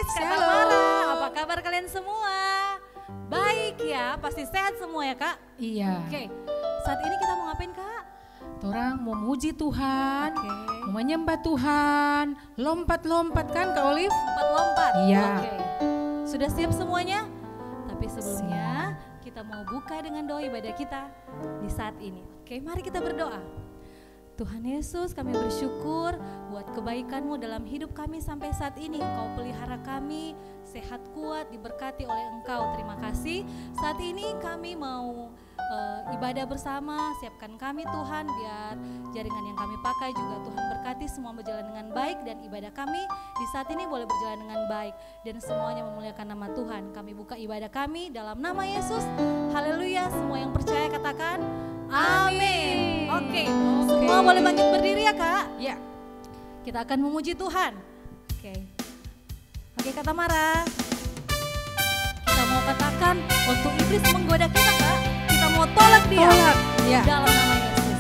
Kak Tamara, apa kabar kalian semua? Baik ya, pasti sehat semua ya Kak? Iya. Oke, saat ini kita mau ngapain Kak? Orang mau muji Tuhan, Oke. mau menyembah Tuhan, lompat-lompat kan Kak Olive? Lompat. Iya. Oke, sudah siap semuanya? Tapi sebelumnya kita mau buka dengan doa ibadah kita di saat ini. Oke, mari kita berdoa. Tuhan Yesus, kami bersyukur buat kebaikan-Mu dalam hidup kami sampai saat ini. Engkau pelihara kami, sehat kuat, diberkati oleh Engkau. Terima kasih. Saat ini kami mau ibadah bersama. Siapkan kami Tuhan, biar jaringan yang kami pakai juga Tuhan berkati semua berjalan dengan baik. Dan ibadah kami di saat ini boleh berjalan dengan baik. Dan semuanya memuliakan nama Tuhan. Kami buka ibadah kami dalam nama Yesus. Haleluya, semua yang percaya katakan amin. Oke, semua boleh bangkit berdiri ya Kak? Ya. Kita akan memuji Tuhan. Oke Kak Tamara. Kita mau katakan waktu iblis menggoda kita Kak, kita mau tolak dia. Tolak, ya. Dalam nama Yesus.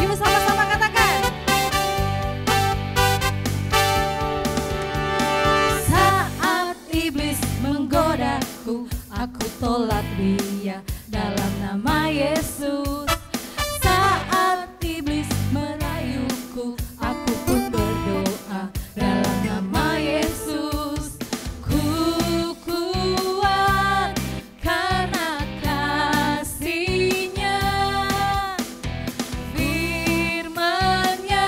Yuk sama-sama katakan. Saat iblis menggodaku, aku tolak dia dalam nama Yesus. Saat iblis merayuku, aku pun berdoa dalam nama Yesus. Ku kuat karena kasih-Nya, firman-Nya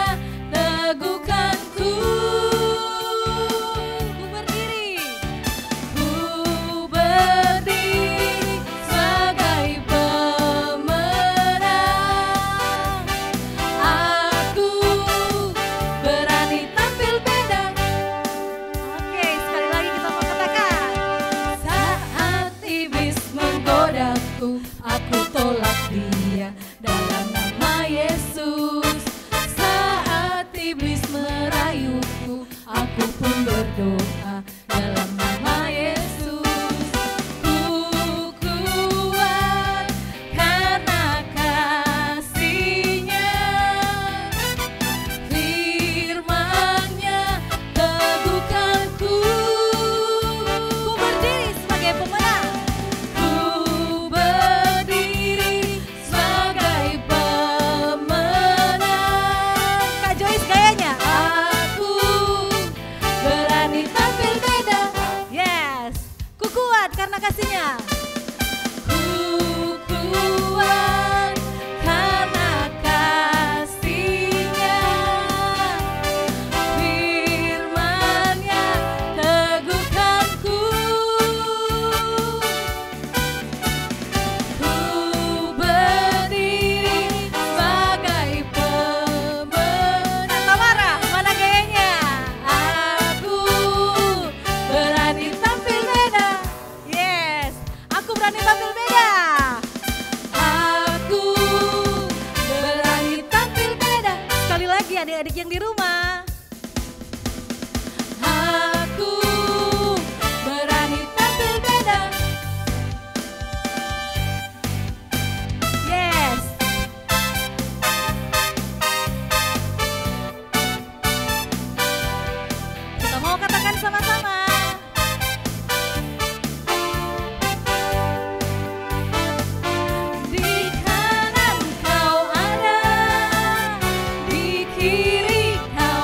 teguhkanku. Ku berdiri sebagai pemenang. Aku berani tampil beda. Oke, sekali lagi kita mau katakan. Saat iblis menggodaku, aku tolak dia dalam nama Yesus. Saat iblis merayuku, aku pun berdoa dalam nama Yesus. Ku kuat karena kasih-Nya, firman-Nya teguhkanku. Ku berdiri sebagai pemenang. Ku berdiri sebagai pemenang. Kak Joyce gayanya. Aku berani tampil beda. Yes. Ku kuat karena kasih-Nya. Ku kuat karena kasih-Nya, firman-Nya teguhkanku. Ku berdiri sebagai pemenang. Tamara, mana gayanya? Aku berani tampil beda. Yes, aku berani tampil beda. Aku berani tampil beda. Sekali lagi adik-adik yang di rumah. Aku berani tampil beda. Yes. Kita mau katakan sama-sama. Di kanan Kau ada, di kiri Kau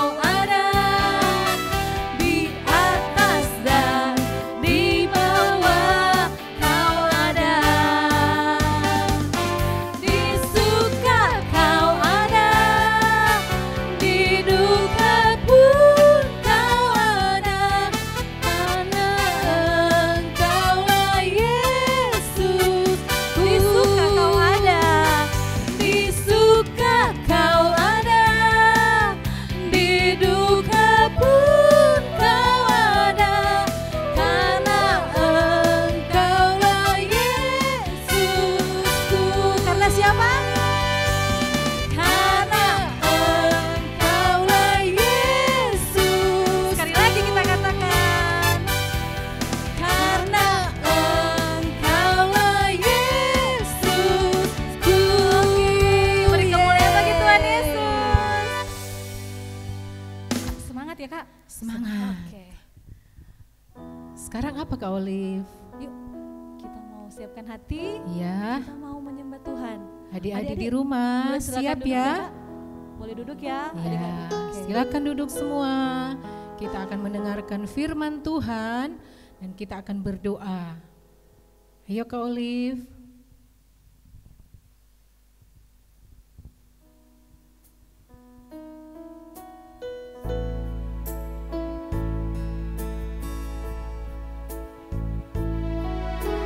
ya Kak? Semangat. Oke. Sekarang apa Kak Olive? Yuk, kita mau siapkan hati. Ya, Kita mau menyembah Tuhan. adik-adik di rumah Boleh silakan siap duduk ya? Kak? Boleh duduk ya, Ya, adik-adik. Oke. silakan duduk semua. Kita akan mendengarkan firman Tuhan dan kita akan berdoa. Ayo Kak Olive.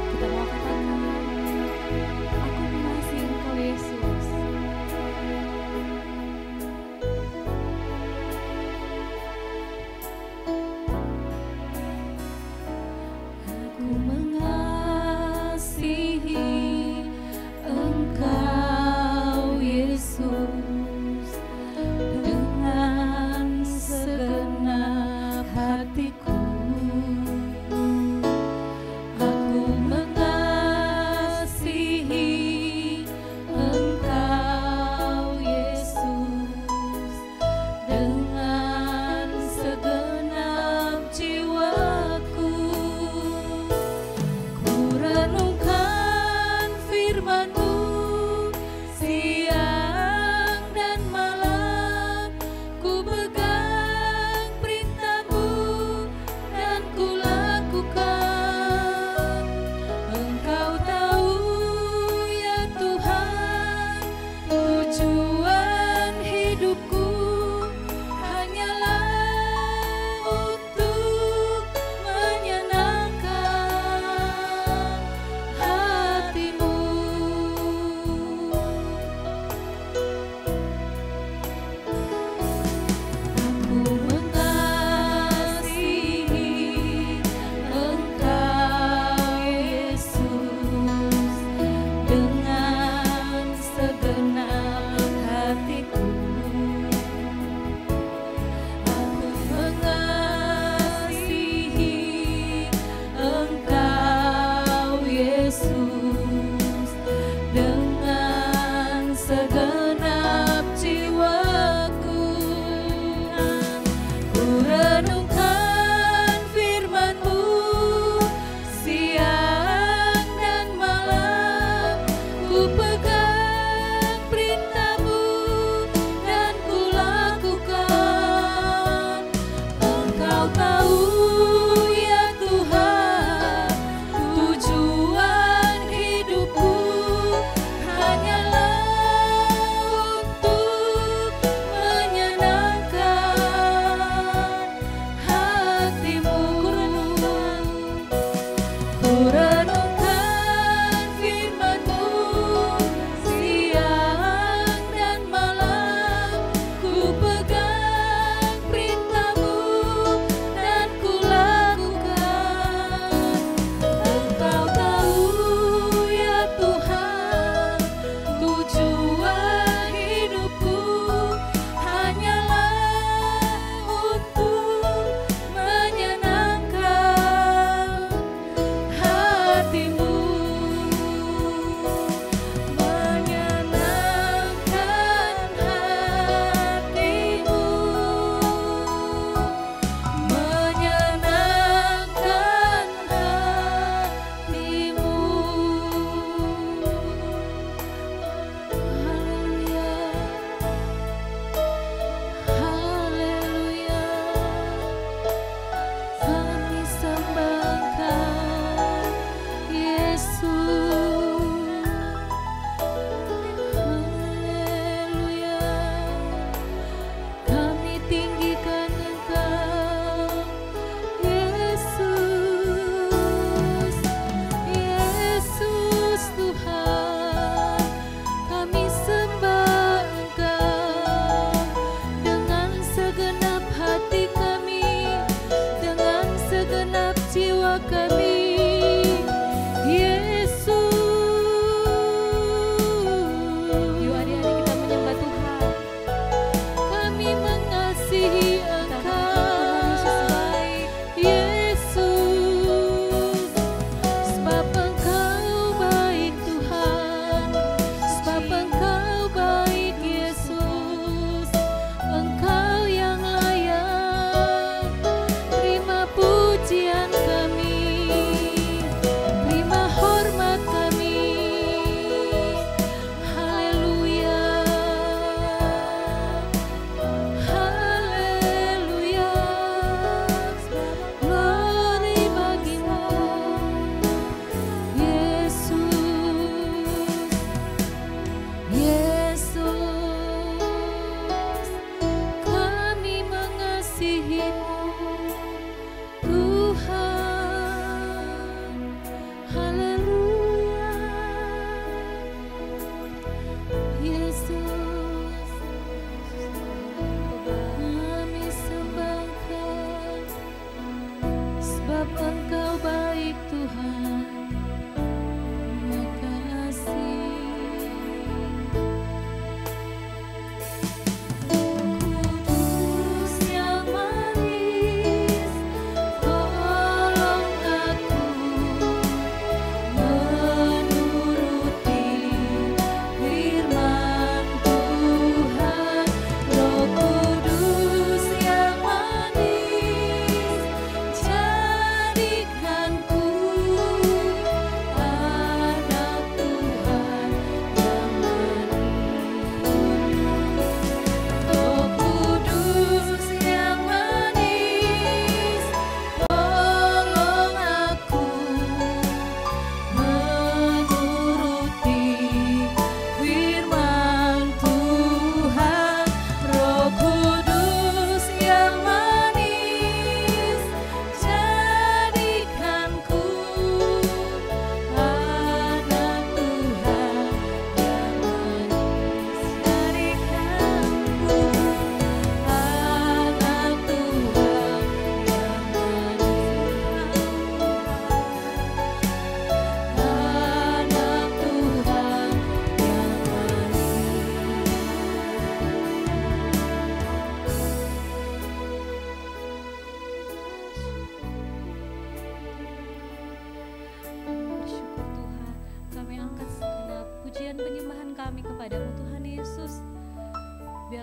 Kita mau katakan, aku mengasihi Engkau Yesus. Aku mengasihi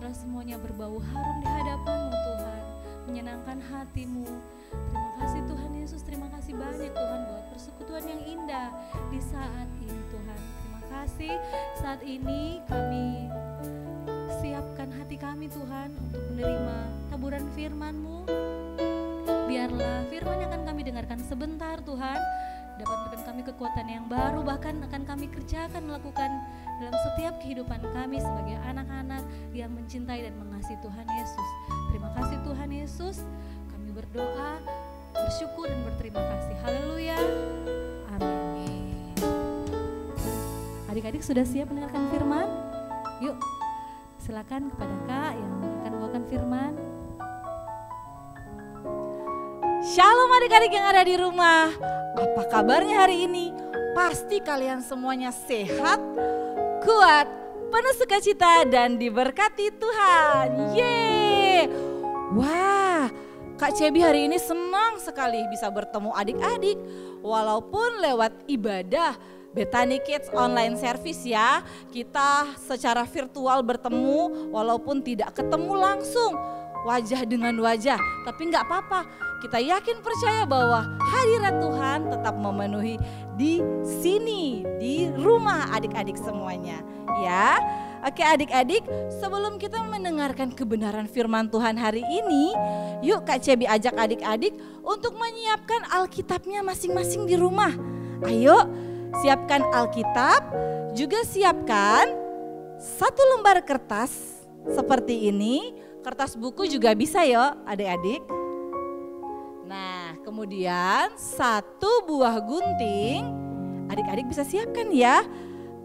biarlah semuanya berbau harum di hadapan-Mu Tuhan, menyenangkan hati-Mu. Terima kasih Tuhan Yesus, terima kasih banyak Tuhan buat persekutuan yang indah di saat ini Tuhan. Terima kasih saat ini kami siapkan hati kami Tuhan untuk menerima taburan firman-Mu. Biarlah firman yang akan kami dengarkan sebentar Tuhan dapat memberikan kami kekuatan yang baru, bahkan akan kami kerjakan, melakukan dalam setiap kehidupan kami sebagai anak-anak yang mencintai dan mengasihi Tuhan Yesus. Terima kasih Tuhan Yesus, kami berdoa, bersyukur dan berterima kasih. Haleluya, amin. Adik-adik sudah siap mendengarkan firman? Yuk, silakan kepada Kak yang akan membawakan firman. Shalom adik-adik yang ada di rumah. Apa kabarnya hari ini? Pasti kalian semuanya sehat, kuat, penuh sukacita dan diberkati Tuhan. Yeay. Wah, Kak Cebi hari ini senang sekali bisa bertemu adik-adik walaupun lewat ibadah Bethany Kids online service ya. Kita secara virtual bertemu walaupun tidak ketemu langsung wajah dengan wajah, tapi nggak apa-apa. Kita yakin percaya bahwa hadirat Tuhan tetap memenuhi di sini, di rumah adik-adik semuanya ya. Oke adik-adik, sebelum kita mendengarkan kebenaran firman Tuhan hari ini, yuk Kak Cebi ajak adik-adik untuk menyiapkan Alkitabnya masing-masing di rumah. Ayo siapkan Alkitab, juga siapkan satu lembar kertas seperti ini. Kertas buku juga bisa ya adik-adik. Nah kemudian satu buah gunting, adik-adik bisa siapkan ya.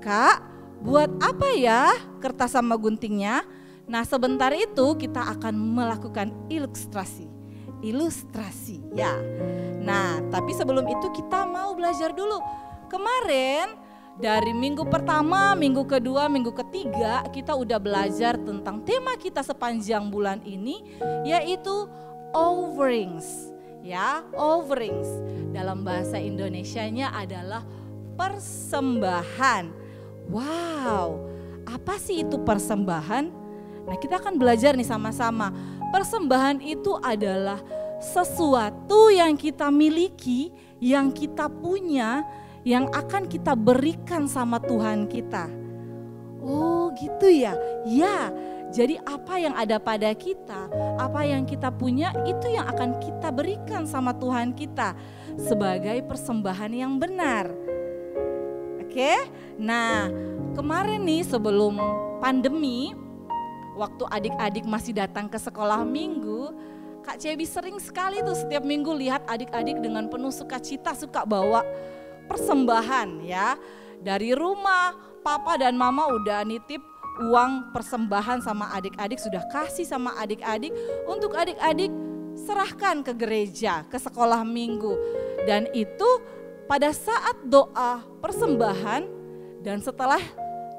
Kak, buat apa ya kertas sama guntingnya? Nah sebentar itu kita akan melakukan ilustrasi ya. Nah tapi sebelum itu kita mau belajar dulu. Kemarin dari minggu pertama, minggu kedua, minggu ketiga kita udah belajar tentang tema kita sepanjang bulan ini, yaitu offerings. Ya, offerings dalam bahasa Indonesianya adalah persembahan. Wow, apa sih itu persembahan? Nah kita akan belajar nih sama-sama. Persembahan itu adalah sesuatu yang kita miliki, yang kita punya, yang akan kita berikan sama Tuhan kita. Oh gitu ya. Ya, jadi apa yang ada pada kita, apa yang kita punya, itu yang akan kita berikan sama Tuhan kita sebagai persembahan yang benar. Oke, nah kemarin nih sebelum pandemi, waktu adik-adik masih datang ke sekolah minggu, Kak Cebi sering sekali tuh setiap minggu lihat adik-adik dengan penuh sukacita suka bawa persembahan ya. Dari rumah papa dan mama udah nitip uang persembahan sama adik-adik, sudah kasih sama adik-adik untuk adik-adik serahkan ke gereja, ke sekolah minggu. Dan itu pada saat doa persembahan dan setelah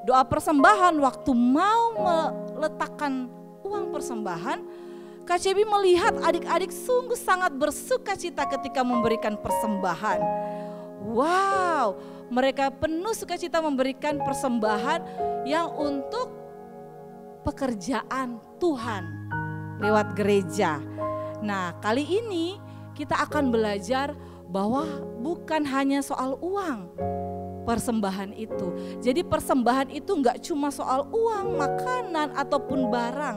doa persembahan, waktu mau meletakkan uang persembahan, Kak Cebi melihat adik-adik sungguh sangat bersukacita ketika memberikan persembahan. Wow, mereka penuh sukacita memberikan persembahan yang untuk pekerjaan Tuhan lewat gereja. Nah, kali ini kita akan belajar bahwa bukan hanya soal uang persembahan itu. Jadi persembahan itu enggak cuma soal uang, makanan ataupun barang,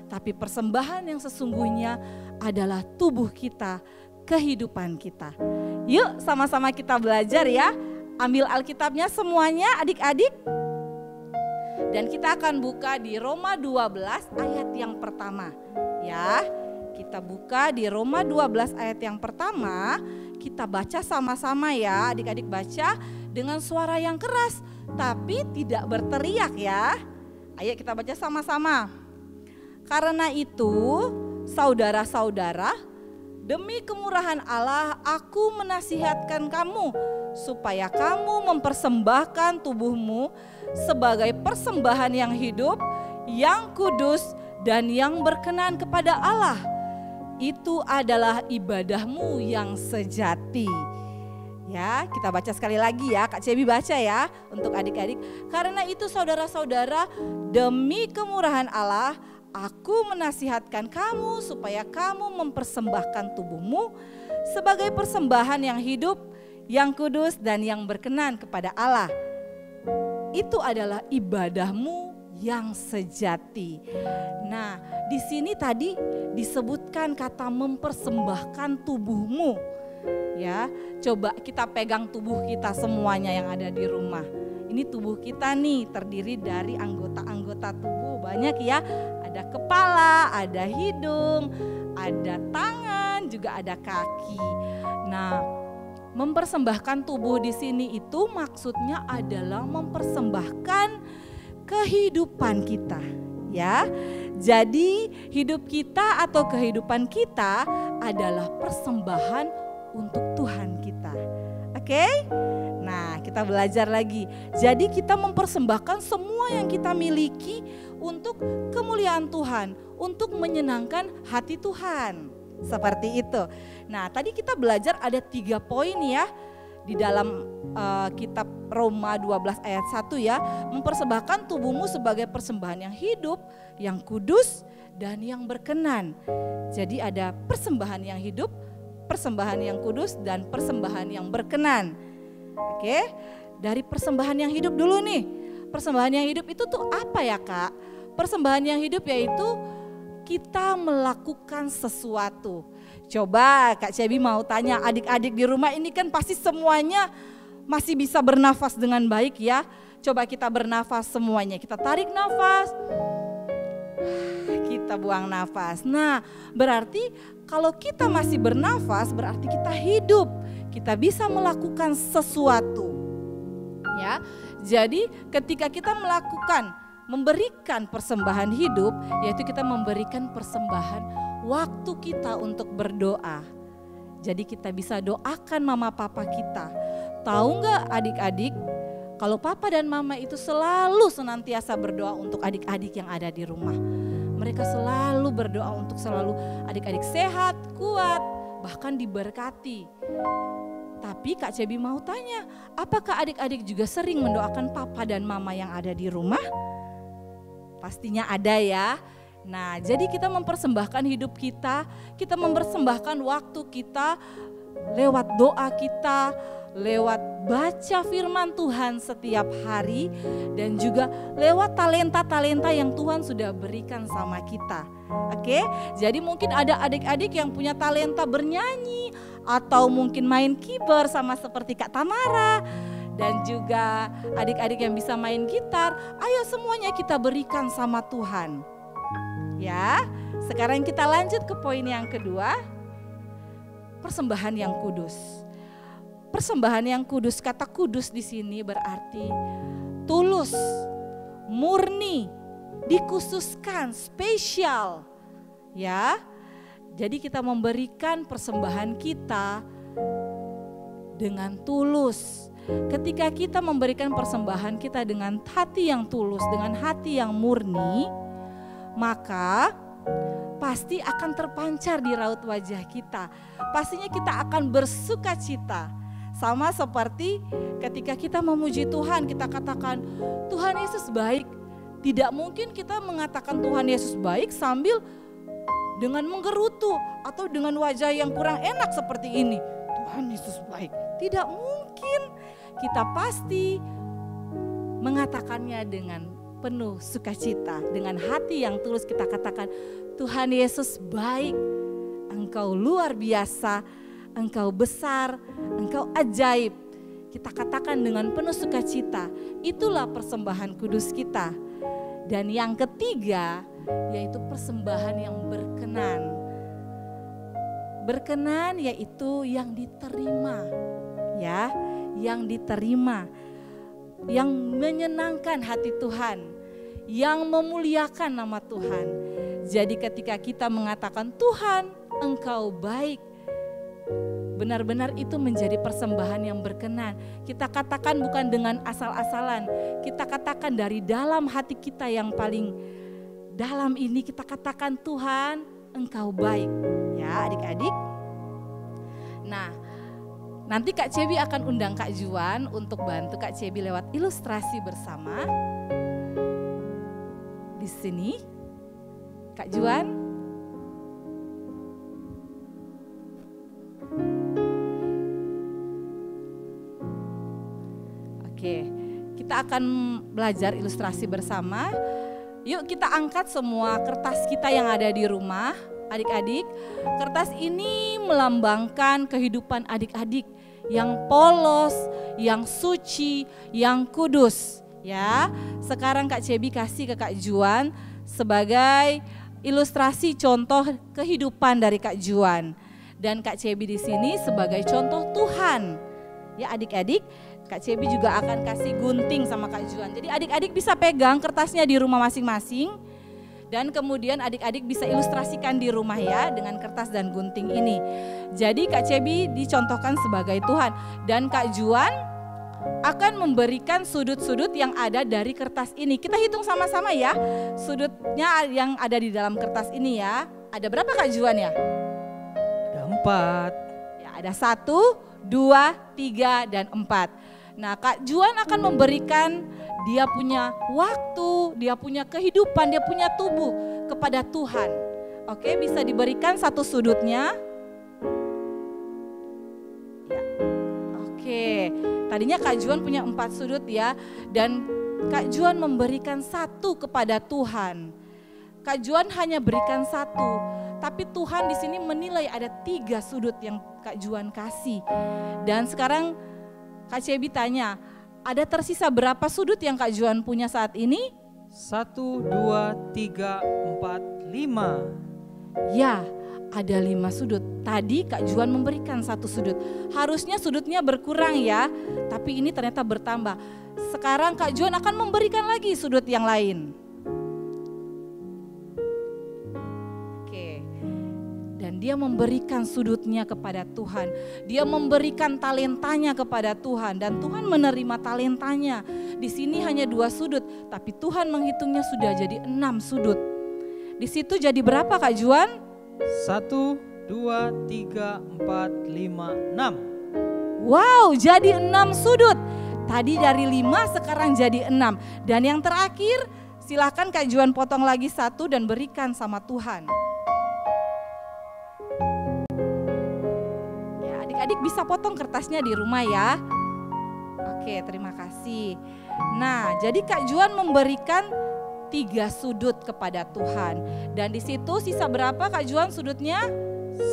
tapi persembahan yang sesungguhnya adalah tubuh kita, kehidupan kita. Yuk sama-sama kita belajar ya. Ambil Alkitabnya semuanya adik-adik. Dan kita akan buka di Roma 12 ayat yang pertama. Ya, kita buka di Roma 12 ayat yang pertama. Kita baca sama-sama ya, adik-adik baca dengan suara yang keras tapi tidak berteriak ya. Ayo kita baca sama-sama. Karena itu, saudara-saudara, demi kemurahan Allah, aku menasihatkan kamu supaya kamu mempersembahkan tubuhmu sebagai persembahan yang hidup, yang kudus, dan yang berkenan kepada Allah. Itu adalah ibadahmu yang sejati. Ya, kita baca sekali lagi ya, Kak Cebi baca ya untuk adik-adik. Karena itu saudara-saudara, demi kemurahan Allah, aku menasihatkan kamu supaya kamu mempersembahkan tubuhmu sebagai persembahan yang hidup, yang kudus dan yang berkenan kepada Allah. Itu adalah ibadahmu yang sejati. Nah, di sini tadi disebutkan kata mempersembahkan tubuhmu. Ya, coba kita pegang tubuh kita semuanya yang ada di rumah. Ini tubuh kita nih terdiri dari anggota-anggota tubuh banyak ya. Ada kepala, ada hidung, ada tangan, juga ada kaki. Nah, mempersembahkan tubuh di sini itu maksudnya adalah mempersembahkan kehidupan kita, ya. Jadi hidup kita atau kehidupan kita adalah persembahan untuk Tuhan kita. Oke? Nah, kita belajar lagi. Jadi kita mempersembahkan semua yang kita miliki untuk kemuliaan Tuhan, untuk menyenangkan hati Tuhan. Seperti itu. Nah, tadi kita belajar ada 3 poin ya di dalam kitab Roma 12 ayat 1 ya. Mempersembahkan tubuhmu sebagai persembahan yang hidup, yang kudus dan yang berkenan. Jadi ada persembahan yang hidup, persembahan yang kudus dan persembahan yang berkenan. Oke, dari persembahan yang hidup dulu nih. Persembahan yang hidup itu tuh apa ya Kak? Persembahan yang hidup yaitu kita melakukan sesuatu. Coba Kak Cebi mau tanya adik-adik di rumah ini kan pasti semuanya masih bisa bernafas dengan baik ya. Coba kita bernafas semuanya, kita tarik nafas, kita buang nafas. Nah, berarti kalau kita masih bernafas berarti kita hidup. Kita bisa melakukan sesuatu. Ya. Jadi ketika kita memberikan persembahan hidup, yaitu kita memberikan persembahan waktu kita untuk berdoa. Jadi kita bisa doakan mama papa kita. Tahu nggak adik-adik, kalau papa dan mama itu selalu senantiasa berdoa untuk adik-adik yang ada di rumah. Mereka selalu berdoa untuk selalu adik-adik sehat, kuat, bahkan diberkati. Tapi Kak Cebi mau tanya, apakah adik-adik juga sering mendoakan papa dan mama yang ada di rumah? Pastinya ada ya. Nah, jadi kita mempersembahkan hidup kita mempersembahkan waktu kita lewat doa kita, lewat baca firman Tuhan setiap hari, dan juga lewat talenta-talenta yang Tuhan sudah berikan sama kita. Oke, jadi mungkin ada adik-adik yang punya talenta bernyanyi, atau mungkin main keyboard sama seperti Kak Tamara. Dan juga adik-adik yang bisa main gitar, ayo semuanya kita berikan sama Tuhan. Ya, sekarang kita lanjut ke poin yang kedua, persembahan yang kudus. Persembahan yang kudus, kata kudus di sini berarti tulus, murni, dikhususkan, spesial. Ya, jadi kita memberikan persembahan kita dengan tulus. Ketika kita memberikan persembahan kita dengan hati yang tulus, dengan hati yang murni, maka pasti akan terpancar di raut wajah kita. Pastinya kita akan bersuka cita. Sama seperti ketika kita memuji Tuhan, kita katakan Tuhan Yesus baik. Tidak mungkin kita mengatakan Tuhan Yesus baik sambil dengan menggerutu atau dengan wajah yang kurang enak seperti ini. Tuhan Yesus baik. Tidak mungkin. Kita pasti mengatakannya dengan penuh sukacita, dengan hati yang tulus kita katakan, Tuhan Yesus baik, Engkau luar biasa, Engkau besar, Engkau ajaib. Kita katakan dengan penuh sukacita, itulah persembahan kudus kita. Dan yang ketiga, yaitu persembahan yang berkenan. Berkenan yaitu yang diterima, ya. Yang diterima, yang menyenangkan hati Tuhan, yang memuliakan nama Tuhan. Jadi ketika kita mengatakan Tuhan Engkau baik, benar-benar itu menjadi persembahan yang berkenan. Kita katakan bukan dengan asal-asalan, kita katakan dari dalam hati kita yang paling dalam ini, kita katakan Tuhan Engkau baik. Ya adik-adik. Nah, nanti Kak Cebi akan undang Kak Juan untuk bantu Kak Cebi lewat ilustrasi bersama. Di sini Kak Juan? Oke, kita akan belajar ilustrasi bersama. Yuk kita angkat semua kertas kita yang ada di rumah, adik-adik. Kertas ini melambangkan kehidupan adik-adik yang polos, yang suci, yang kudus. Ya, sekarang Kak Cebi kasih ke Kak Juan sebagai ilustrasi contoh kehidupan dari Kak Juan. Dan Kak Cebi di sini sebagai contoh Tuhan. Ya adik-adik, Kak Cebi juga akan kasih gunting sama Kak Juan. Jadi adik-adik bisa pegang kertasnya di rumah masing-masing. Dan kemudian adik-adik bisa ilustrasikan di rumah ya dengan kertas dan gunting ini. Jadi Kak Cebi dicontohkan sebagai Tuhan. Dan Kak Juan akan memberikan sudut-sudut yang ada dari kertas ini. Kita hitung sama-sama ya. Sudutnya yang ada di dalam kertas ini ya. Ada berapa Kak Juan ya? Ada 4. Ya ada 1, 2, 3, dan 4. Nah Kak Juan akan memberikan dia punya waktu, dia punya kehidupan, dia punya tubuh kepada Tuhan. Oke, bisa diberikan satu sudutnya. Ya. Oke, tadinya Kak Juan punya 4 sudut ya. Dan Kak Juan memberikan 1 kepada Tuhan. Kak Juan hanya berikan 1. Tapi Tuhan di sini menilai ada 3 sudut yang Kak Juan kasih. Dan sekarang Kak Cebi tanya, ada tersisa berapa sudut yang Kak Juan punya saat ini? 1, 2, 3, 4, 5. Ya, ada 5 sudut. Tadi Kak Juan memberikan 1 sudut. Harusnya sudutnya berkurang ya, tapi ini ternyata bertambah. Sekarang Kak Juan akan memberikan lagi sudut yang lain. Dan dia memberikan sudutnya kepada Tuhan. Dia memberikan talentanya kepada Tuhan. Dan Tuhan menerima talentanya. Di sini hanya 2 sudut. Tapi Tuhan menghitungnya sudah jadi 6 sudut. Di situ jadi berapa Kak Juan? 1, 2, 3, 4, 5, 6. Wow, jadi 6 sudut. Tadi dari 5 sekarang jadi 6. Dan yang terakhir silakan Kak Juan potong lagi 1 dan berikan sama Tuhan. Adik bisa potong kertasnya di rumah ya. Oke, terima kasih. Nah, jadi Kak Juan memberikan 3 sudut kepada Tuhan. Dan di situ sisa berapa Kak Juan sudutnya?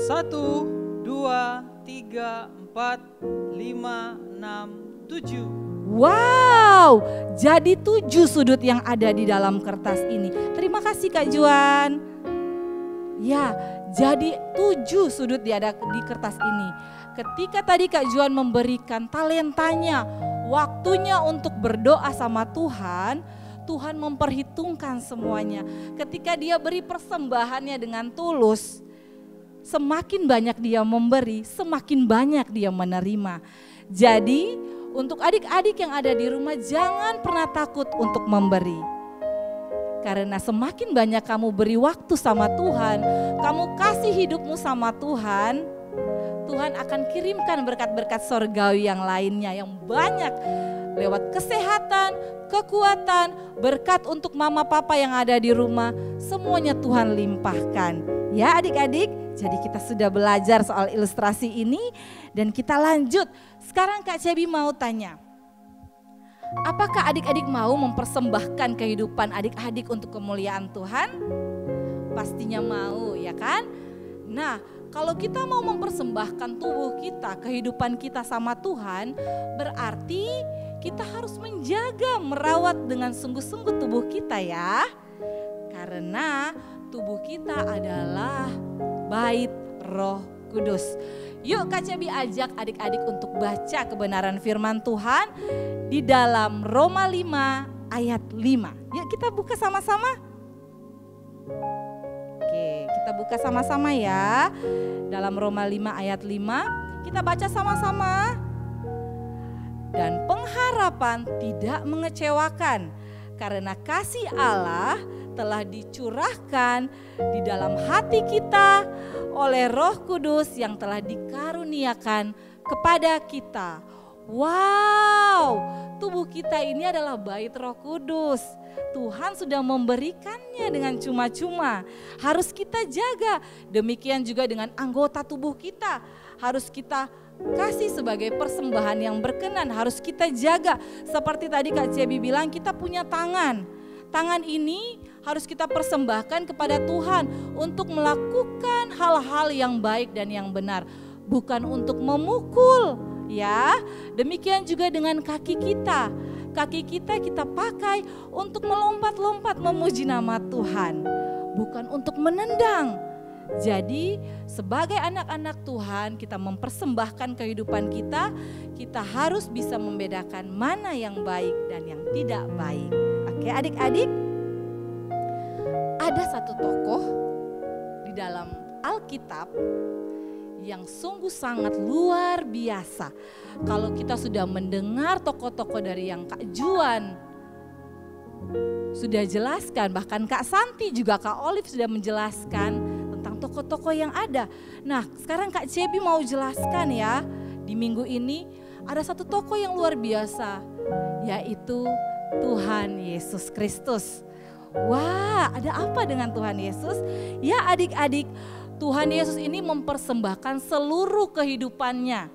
1, 2, 3, 4, 5, 6, 7. Wow, jadi 7 sudut yang ada di dalam kertas ini. Terima kasih Kak Juan. Ya, jadi 7 sudut ada di kertas ini. Ketika tadi Kak Juan memberikan talentanya, waktunya untuk berdoa sama Tuhan, Tuhan memperhitungkan semuanya. Ketika dia beri persembahannya dengan tulus, semakin banyak dia memberi, semakin banyak dia menerima. Jadi untuk adik-adik yang ada di rumah jangan pernah takut untuk memberi. Karena semakin banyak kamu beri waktu sama Tuhan, kamu kasih hidupmu sama Tuhan, Tuhan akan kirimkan berkat-berkat sorgawi yang lainnya yang banyak. Lewat kesehatan, kekuatan, berkat untuk mama papa yang ada di rumah, semuanya Tuhan limpahkan. Ya adik-adik, jadi kita sudah belajar soal ilustrasi ini dan kita lanjut. Sekarang Kak Cebi mau tanya, apakah adik-adik mau mempersembahkan kehidupan adik-adik untuk kemuliaan Tuhan? Pastinya mau ya kan? Nah, kalau kita mau mempersembahkan tubuh kita, kehidupan kita sama Tuhan, berarti kita harus menjaga, merawat dengan sungguh-sungguh tubuh kita ya. Karena tubuh kita adalah bait Roh Kudus. Yuk Kak Cebi ajak adik-adik untuk baca kebenaran firman Tuhan di dalam Roma 5 ayat 5. Yuk kita buka sama-sama. Oke, kita buka sama-sama ya. Dalam Roma 5 ayat 5, kita baca sama-sama. Dan pengharapan tidak mengecewakan, karena kasih Allah telah dicurahkan di dalam hati kita oleh Roh Kudus yang telah dikaruniakan kepada kita. Wow, tubuh kita ini adalah bait Roh Kudus. Tuhan sudah memberikannya dengan cuma-cuma. Harus kita jaga. Demikian juga dengan anggota tubuh kita. Harus kita kasih sebagai persembahan yang berkenan. Harus kita jaga. Seperti tadi Kak Cebi bilang, kita punya tangan. Tangan ini harus kita persembahkan kepada Tuhan untuk melakukan hal-hal yang baik dan yang benar, bukan untuk memukul, ya. Demikian juga dengan kaki kita. Kaki kita pakai untuk melompat-lompat memuji nama Tuhan, bukan untuk menendang. Jadi sebagai anak-anak Tuhan, kita mempersembahkan kehidupan kita, kita harus bisa membedakan mana yang baik dan yang tidak baik. Oke, adik-adik, ada satu tokoh di dalam Alkitab yang sungguh sangat luar biasa. Kalau kita sudah mendengar tokoh-tokoh dari yang Kak Juan sudah jelaskan, bahkan Kak Santi juga Kak Olive sudah menjelaskan tentang tokoh-tokoh yang ada. Nah, sekarang Kak Cebi mau jelaskan ya, di minggu ini ada satu tokoh yang luar biasa, yaitu Tuhan Yesus Kristus. Wah, ada apa dengan Tuhan Yesus? Ya adik-adik, Tuhan Yesus ini mempersembahkan seluruh kehidupannya.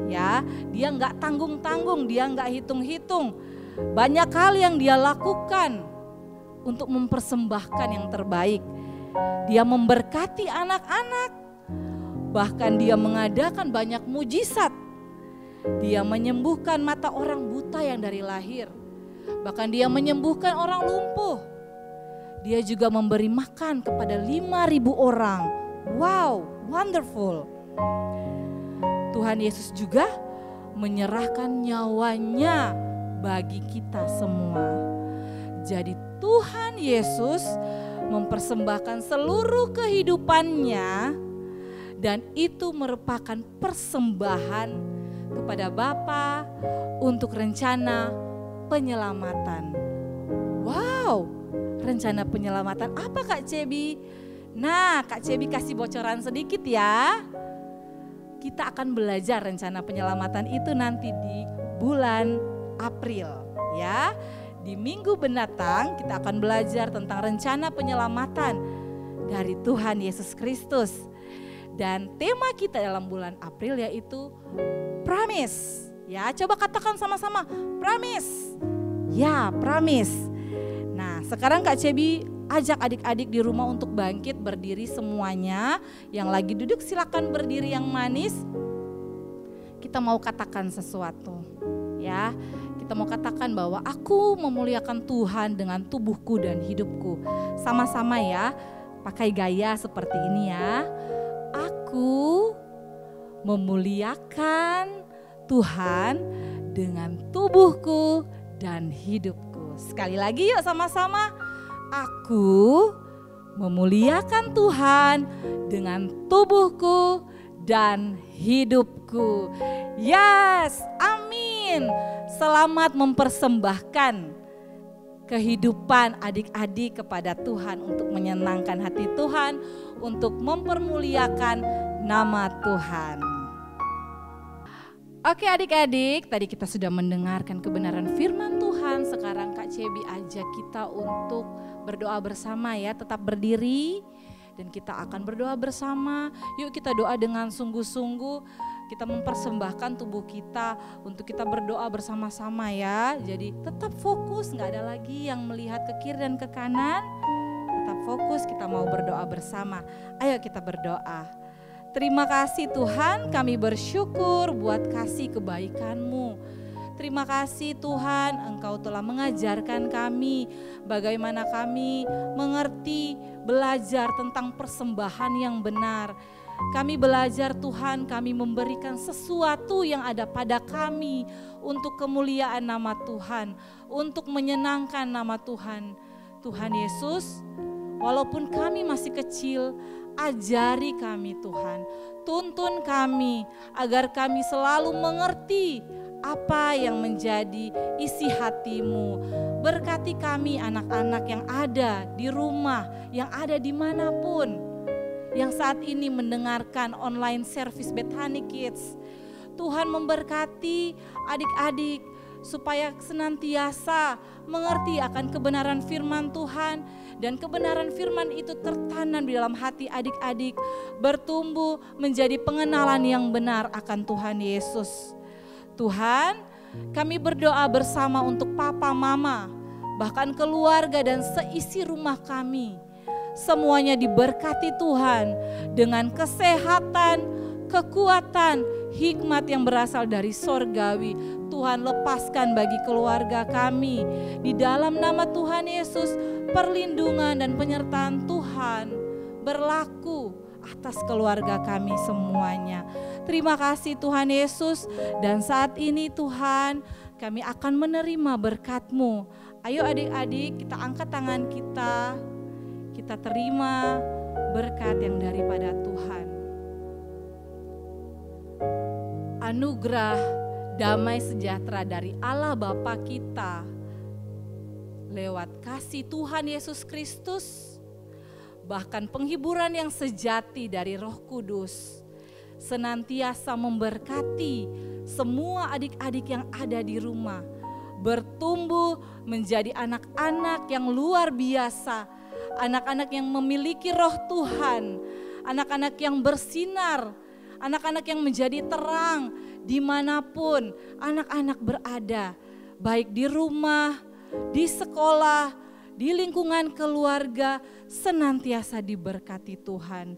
Ya, dia nggak tanggung-tanggung, dia nggak hitung-hitung. Banyak hal yang dia lakukan untuk mempersembahkan yang terbaik. Dia memberkati anak-anak, bahkan dia mengadakan banyak mujizat. Dia menyembuhkan mata orang buta yang dari lahir. Bahkan dia menyembuhkan orang lumpuh. Dia juga memberi makan kepada 5.000 orang. Wow, wonderful. Tuhan Yesus juga menyerahkan nyawanya bagi kita semua. Jadi Tuhan Yesus mempersembahkan seluruh kehidupannya, dan itu merupakan persembahan kepada Bapa untuk rencana penyelamatan. Wow, rencana penyelamatan apa Kak Cebi? Nah, Kak Cebi kasih bocoran sedikit ya. Kita akan belajar rencana penyelamatan itu nanti di bulan April ya. Di minggu mendatang kita akan belajar tentang rencana penyelamatan dari Tuhan Yesus Kristus. Dan tema kita dalam bulan April yaitu promise. Ya, coba katakan sama-sama, promise. Ya, promise. Nah, sekarang Kak Cebi ajak adik-adik di rumah untuk bangkit berdiri semuanya. Yang lagi duduk silakan berdiri yang manis. Kita mau katakan sesuatu. Ya, kita mau katakan bahwa aku memuliakan Tuhan dengan tubuhku dan hidupku. Sama-sama ya, pakai gaya seperti ini ya. Aku memuliakan Tuhan dengan tubuhku dan hidupku. Sekali lagi yuk sama-sama. Aku memuliakan Tuhan dengan tubuhku dan hidupku. Yes, amin. Selamat mempersembahkan kehidupan adik-adik kepada Tuhan untuk menyenangkan hati Tuhan, untuk mempermuliakan nama Tuhan. Oke adik-adik, tadi kita sudah mendengarkan kebenaran firman Tuhan. Sekarang Kak Cebi ajak kita untuk berdoa bersama ya. Tetap berdiri dan kita akan berdoa bersama. Yuk kita doa dengan sungguh-sungguh. Kita mempersembahkan tubuh kita untuk kita berdoa bersama-sama ya. Jadi tetap fokus, gak ada lagi yang melihat ke kiri dan ke kanan. Tetap fokus, kita mau berdoa bersama. Ayo kita berdoa. Terima kasih Tuhan, kami bersyukur buat kasih kebaikan-Mu. Terima kasih Tuhan, Engkau telah mengajarkan kami bagaimana kami mengerti, belajar tentang persembahan yang benar. Kami belajar Tuhan, kami memberikan sesuatu yang ada pada kami untuk kemuliaan nama Tuhan, untuk menyenangkan nama Tuhan. Tuhan Yesus, walaupun kami masih kecil, ajari kami Tuhan, tuntun kami agar kami selalu mengerti apa yang menjadi isi hati-Mu. Berkati kami anak-anak yang ada di rumah, yang ada dimanapun, yang saat ini mendengarkan online service Bethany Kids. Tuhan memberkati adik-adik supaya senantiasa mengerti akan kebenaran firman Tuhan, dan kebenaran firman itu tertanam di dalam hati adik-adik, bertumbuh menjadi pengenalan yang benar akan Tuhan Yesus. Tuhan, kami berdoa bersama untuk papa, mama, bahkan keluarga dan seisi rumah kami. Semuanya diberkati Tuhan dengan kesehatan, kekuatan, hikmat yang berasal dari sorgawi. Tuhan, lepaskan bagi keluarga kami. Di dalam nama Tuhan Yesus, perlindungan dan penyertaan Tuhan berlaku atas keluarga kami semuanya. Terima kasih Tuhan Yesus, dan saat ini Tuhan, kami akan menerima berkat-Mu. Ayo adik-adik, kita angkat tangan kita terima berkat yang daripada Tuhan. Anugerah damai sejahtera dari Allah Bapa kita lewat kasih Tuhan Yesus Kristus, bahkan penghiburan yang sejati dari Roh Kudus, senantiasa memberkati semua adik-adik yang ada di rumah, bertumbuh menjadi anak-anak yang luar biasa, anak-anak yang memiliki roh Tuhan, anak-anak yang bersinar, anak-anak yang menjadi terang dimanapun anak-anak berada, baik di rumah, di sekolah, di lingkungan keluarga, senantiasa diberkati Tuhan.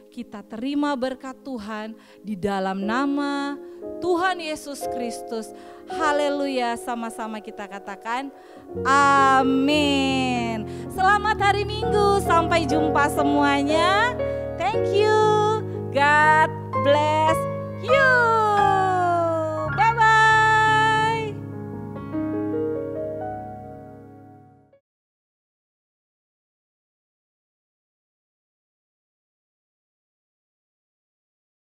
Kita terima berkat Tuhan di dalam nama Tuhan Yesus Kristus. Haleluya, sama-sama kita katakan amin. Selamat hari Minggu, sampai jumpa semuanya. Thank you, God bless.